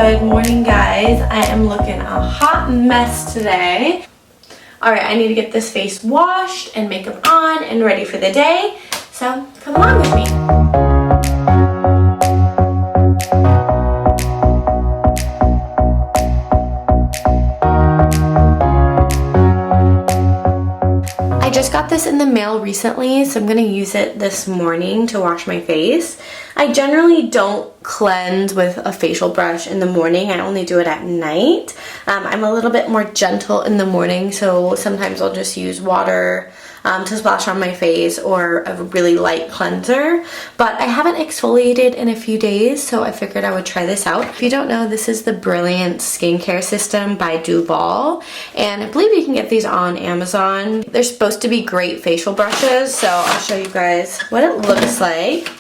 Good morning, guys. I am looking a hot mess today. Alright, I need to get this face washed and makeup on and ready for the day. So come along with me. I just got this in the mail recently, so I'm going to use it this morning to wash my face. I generally don't cleanse with a facial brush in the morning. I only do it at night. I'm a little bit more gentle in the morning, so sometimes I'll just use water to splash on my face or a really light cleanser. But I haven't exfoliated in a few days, so I figured I would try this out. If you don't know, this is the Brilliant Skincare System by DUPES, and I believe you can get these on Amazon. They're supposed to be great facial brushes, so I'll show you guys what it looks like.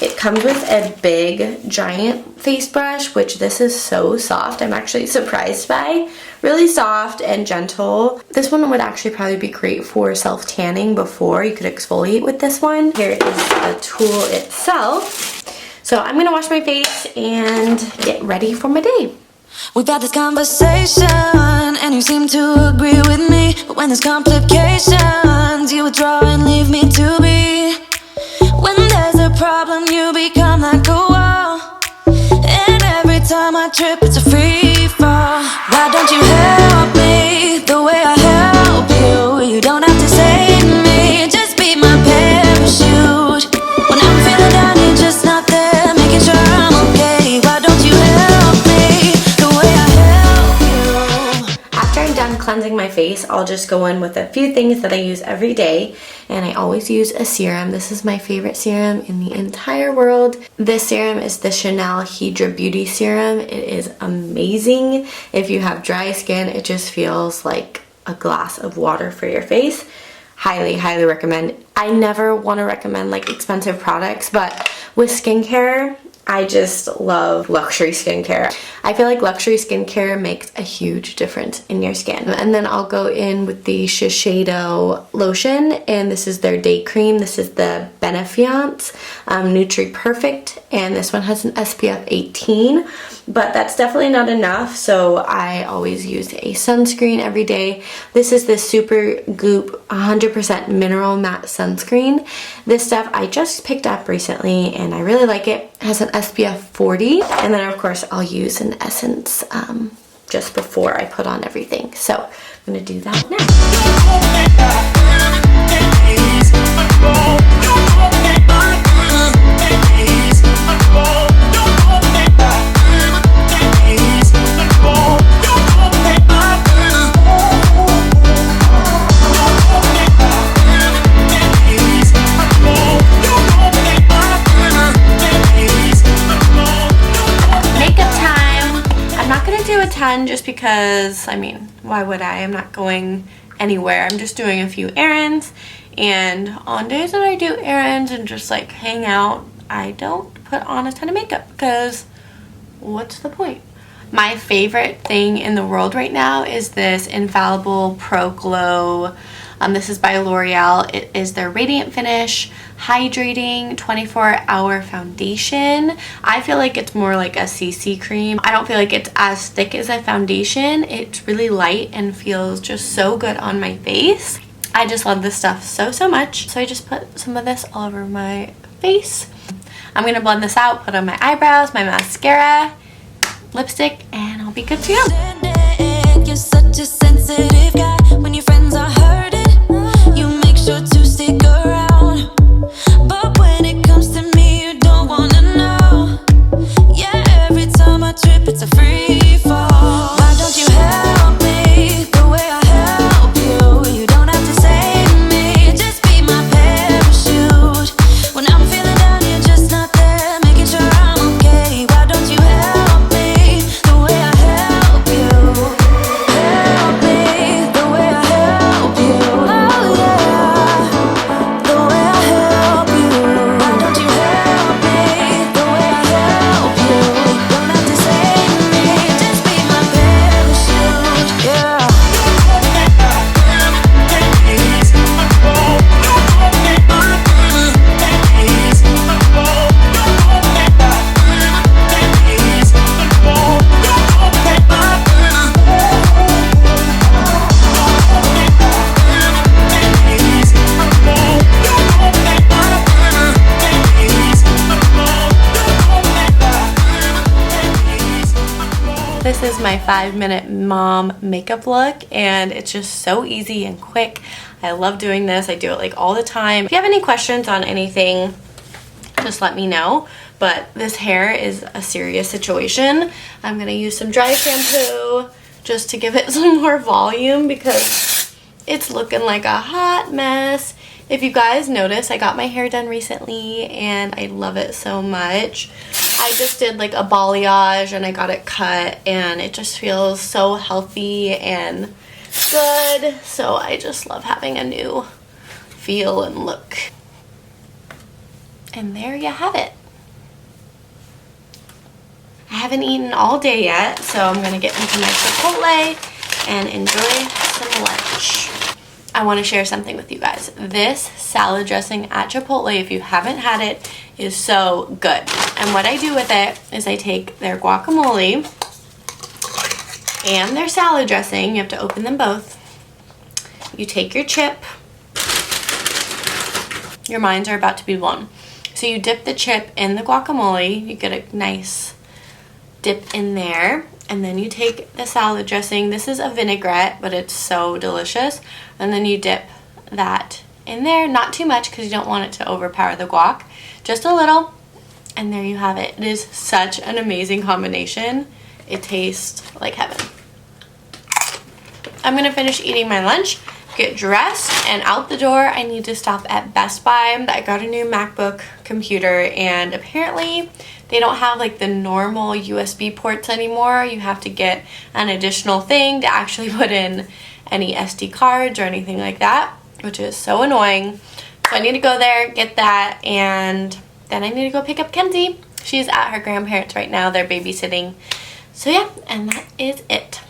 It comes with a big, giant face brush, which this is so soft. I'm actually surprised by. Really soft and gentle. This one would actually probably be great for self-tanning before. You could exfoliate with this one. Here is the tool itself. So I'm gonna wash my face and get ready for my day. We've had this conversation and you seem to agree with me, but when there's complications, you withdraw and leave me to be. When there's a problem, you become like a wall, and every time I trip, it's a free fall. Why don't you help me the way I help you? You don't have to save me, just be my parachute. When I'm feeling down, you're just not there, making sure I'm okay. Why don't you help me the way I help you? After I'm done cleansing my face, I'll just go in with a few things that I use every day. And I always use a serum. This is my favorite serum in the entire world. This serum is the Chanel Hydra Beauty Serum. It is amazing. If you have dry skin, it just feels like a glass of water for your face. Highly, highly recommend. I never want to recommend like expensive products, but with skincare, I just love luxury skincare. I feel like luxury skincare makes a huge difference in your skin. And then I'll go in with the Shiseido lotion, and this is their day cream. This is the Benefiance Nutri Perfect, and this one has an SPF 18, but that's definitely not enough, so I always use a sunscreen every day. This is the Super Goop 100% Mineral Matte Sunscreen. This stuff I just picked up recently, and I really like it. It has an SPF 40, and then of course I'll use an essence just before I put on everything. So I'm gonna do that now. Just because, I mean, why would I? I'm not going anywhere. I'm just doing a few errands, and on days that I do errands and just like hang out, I don't put on a ton of makeup because what's the point? My favorite thing in the world right now is this Infallible Pro Glow. This is by L'Oreal. It is their Radiant Finish Hydrating 24-Hour Foundation. I feel like it's more like a CC cream. I don't feel like it's as thick as a foundation. It's really light and feels just so good on my face. I just love this stuff so, so much. So I just put some of this all over my face. I'm going to blend this out, put on my eyebrows, my mascara, lipstick, and I'll be good to go. You're such a sensitive guy. When your friends are hurting, you make sure to stick around. But when it comes to me, you don't wanna know. Yeah, every time I trip, it's a free fall. Why don't you help me the way I help you? You don't have to save me, just be my parachute. When I'm feeling down, you're just not there, making sure I'm okay. Why don't you help me the way I help you? Help This is my 5-minute mom makeup look, and it's just so easy and quick. I love doing this. I do it like all the time. If you have any questions on anything, just let me know. But this hair is a serious situation. I'm gonna use some dry shampoo just to give it some more volume because it's looking like a hot mess. If you guys notice, I got my hair done recently and I love it so much. I just did like a balayage and I got it cut, and it just feels so healthy and good. So I just love having a new feel and look. And there you have it. I haven't eaten all day yet, so I'm gonna get into my Chipotle and enjoy some lunch. I want to share something with you guys. This salad dressing at Chipotle, if you haven't had it, is so good. And what I do with it is I take their guacamole and their salad dressing. You have to open them both. You take your chip. Your minds are about to be blown. So you dip the chip in the guacamole. You get a nice dip in there. And then you take the salad dressing. This is a vinaigrette, but it's so delicious. And then you dip that in there. Not too much because you don't want it to overpower the guac. Just a little. And there you have it. It is such an amazing combination. It tastes like heaven. I'm going to finish eating my lunch, get dressed, and out the door I need to stop at Best Buy. I got a new MacBook computer, and apparently they don't have like the normal USB ports anymore. You have to get an additional thing to actually put in any SD cards or anything like that, which is so annoying. So I need to go there, get that, and then I need to go pick up Kenzie. She's at her grandparents right now. They're babysitting. So yeah, and that is it.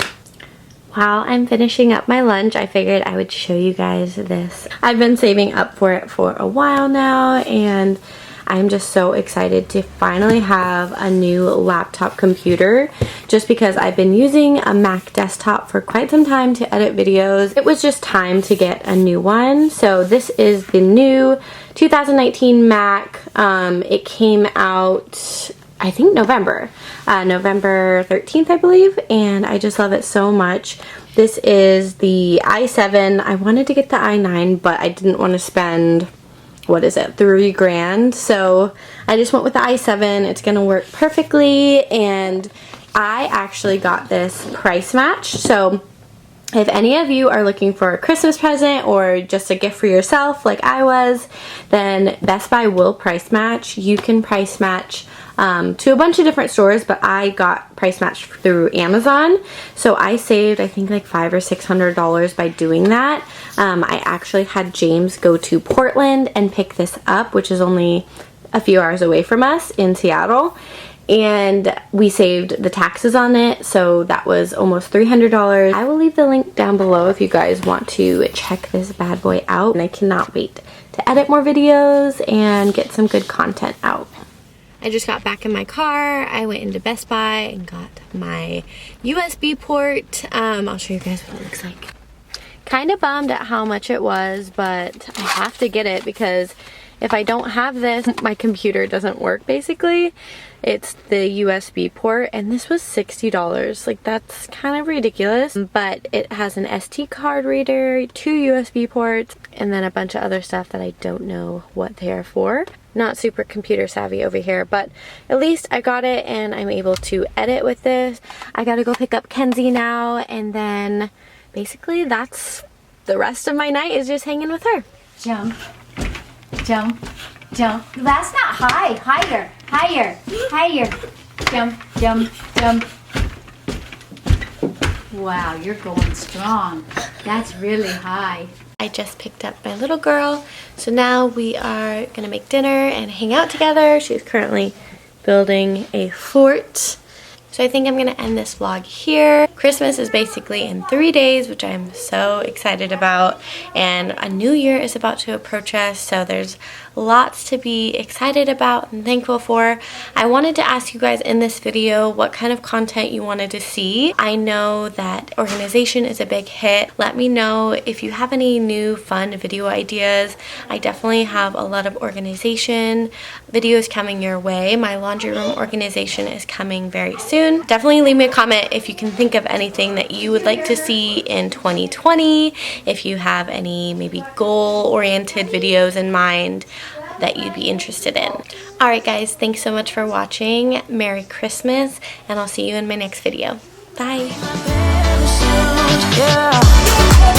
While I'm finishing up my lunch, I figured I would show you guys this. I've been saving up for it for a while now, and I'm just so excited to finally have a new laptop computer, just because I've been using a Mac desktop for quite some time to edit videos. It was just time to get a new one. So this is the new 2019 Mac. It came out, I think, November 13th, I believe, and I just love it so much. This is the i7. I wanted to get the i9, but I didn't want to spend, what is it, $3 grand, so I just went with the i7. It's gonna work perfectly, and I actually got this price match. So if any of you are looking for a Christmas present or just a gift for yourself like I was, then Best Buy will price match. You can price match to a bunch of different stores, but I got price matched through Amazon. So I saved, I think, like $500 or $600 by doing that. I actually had James go to Portland and pick this up, which is only a few hours away from us in Seattle. And we saved the taxes on it, so that was almost $300. I will leave the link down below if you guys want to check this bad boy out. And I cannot wait to edit more videos and get some good content out. I just got back in my car. I went into Best Buy and got my USB port. I'll show you guys what it looks like. Kind of bummed at how much it was, but I have to get it because if I don't have this, my computer doesn't work basically. It's the USB port, and this was $60. Like, that's kind of ridiculous, but it has an SD card reader, 2 USB ports, and then a bunch of other stuff that I don't know what they are for. Not super computer savvy over here, but at least I got it and I'm able to edit with this. I gotta go pick up Kenzie now, and then basically that's the rest of my night is just hanging with her. Jump, jump, jump. That's not high. Higher, higher, higher. Jump, jump, jump. Wow, you're going strong. That's really high. I just picked up my little girl, so now we are gonna make dinner and hang out together. She's currently building a fort. So I think I'm gonna end this vlog here. Christmas is basically in 3 days, which I'm so excited about, and a new year is about to approach us, so there's lots to be excited about and thankful for. I wanted to ask you guys in this video what kind of content you wanted to see. I know that organization is a big hit. Let me know if you have any new fun video ideas. I definitely have a lot of organization videos coming your way. My laundry room organization is coming very soon. Definitely leave me a comment if you can think of anything that you would like to see in 2020. If you have any maybe goal-oriented videos in mind that you'd be interested in. Alright guys, thanks so much for watching. Merry Christmas, and I'll see you in my next video. Bye! Yeah.